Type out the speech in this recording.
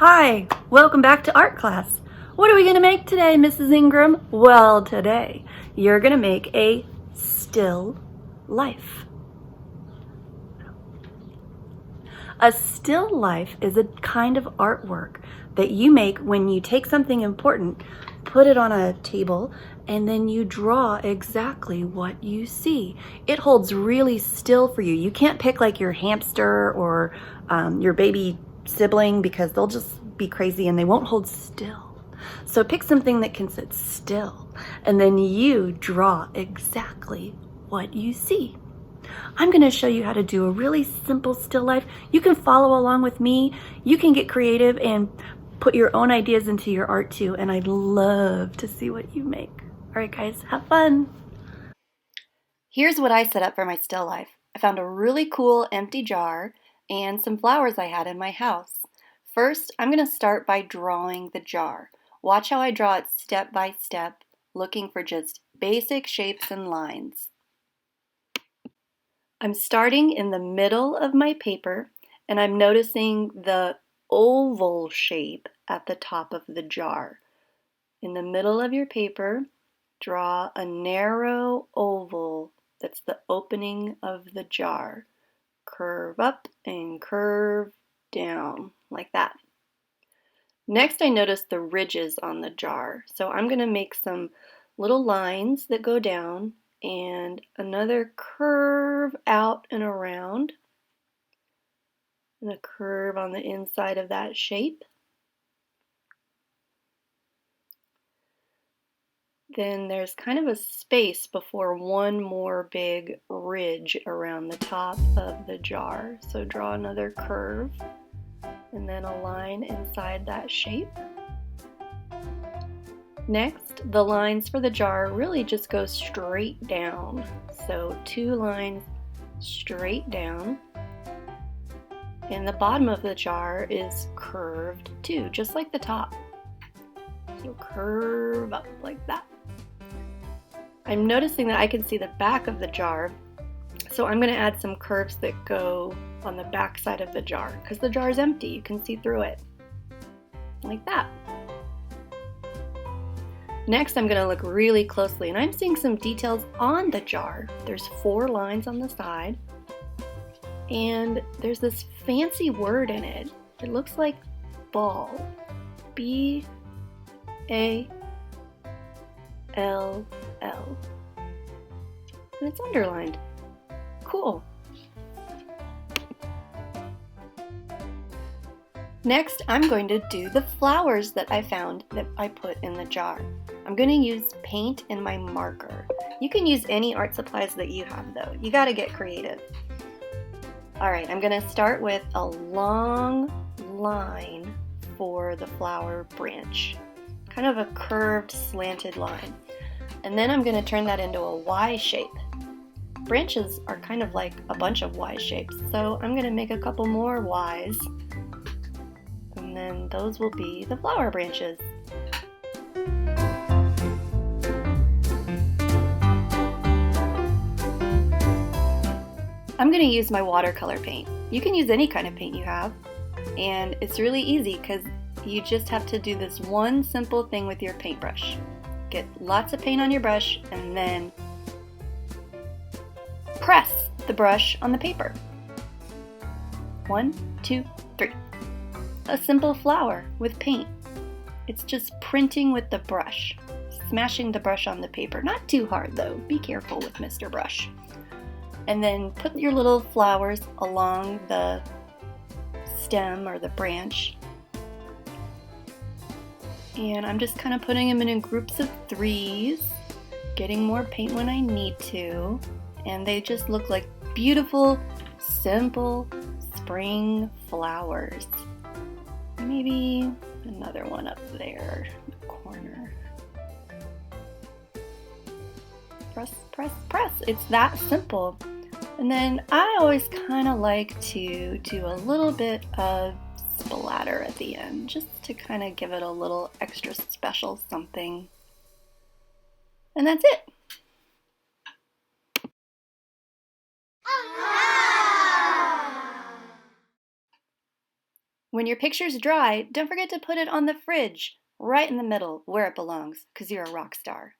Hi, welcome back to art class. What are we going to make today, Mrs. Ingram? Well, today you're going to make a still life. A still life is a kind of artwork that you make when you take something important, put it on a table, and then you draw exactly what you see. It holds really still for you. You can't pick like your hamster or your baby sibling because they'll just be crazy and they won't hold still. So pick something that can sit still, and then you draw exactly what you see. I'm going to show you how to do a really simple still life. You can follow along with me. You can get creative and put your own ideas into your art too, and I'd love to see what you make. All right, guys, have fun. Here's what I set up for my still life. I found a really cool empty jar and some flowers I had in my house. First, I'm going to start by drawing the jar. Watch how I draw it step by step, looking for just basic shapes and lines. I'm starting in the middle of my paper and I'm noticing the oval shape at the top of the jar. In the middle of your paper, draw a narrow oval that's the opening of the jar. Curve up and curve down like that. Next, I notice the ridges on the jar. So I'm going to make some little lines that go down and another curve out and around and a curve on the inside of that shape. Then there's kind of a space before one more big ridge around the top of the jar. So draw another curve and then a line inside that shape. Next, the lines for the jar really just go straight down. So 2 lines straight down. And the bottom of the jar is curved too, just like the top. So curve up like that. I'm noticing that I can see the back of the jar, so I'm going to add some curves that go on the back side of the jar because the jar is empty. You can see through it like that. Next, I'm going to look really closely, and I'm seeing some details on the jar. There's 4 lines on the side, and there's this fancy word in it. It looks like ball. B-A-L-L. And it's underlined. Cool. Next, I'm going to do the flowers that I found that I put in the jar. I'm going to use paint and my marker. You can use any art supplies that you have though. You got to get creative. Alright, I'm going to start with a long line for the flower branch. Kind of a curved, slanted line. And then I'm going to turn that into a Y shape. Branches are kind of like a bunch of Y shapes, so I'm going to make a couple more Ys. And then those will be the flower branches. I'm going to use my watercolor paint. You can use any kind of paint you have, and it's really easy because you just have to do this one simple thing with your paintbrush. Get lots of paint on your brush and then press the brush on the paper. 1, 2, 3. A simple flower with paint. It's just printing with the brush, smashing the brush on the paper. Not too hard though, be careful with Mr. Brush. And then put your little flowers along the stem or the branch. And I'm just kind of putting them in groups of 3s, getting more paint when I need to. And they just look like beautiful, simple spring flowers. Maybe another one up there in the corner. Press, press, press. It's that simple. And then I always kind of like to do a little bit of splatter at the end, just to kind of give it a little extra special something. And that's it. When your picture's dry, don't forget to put it on the fridge, right in the middle where it belongs, because you're a rock star.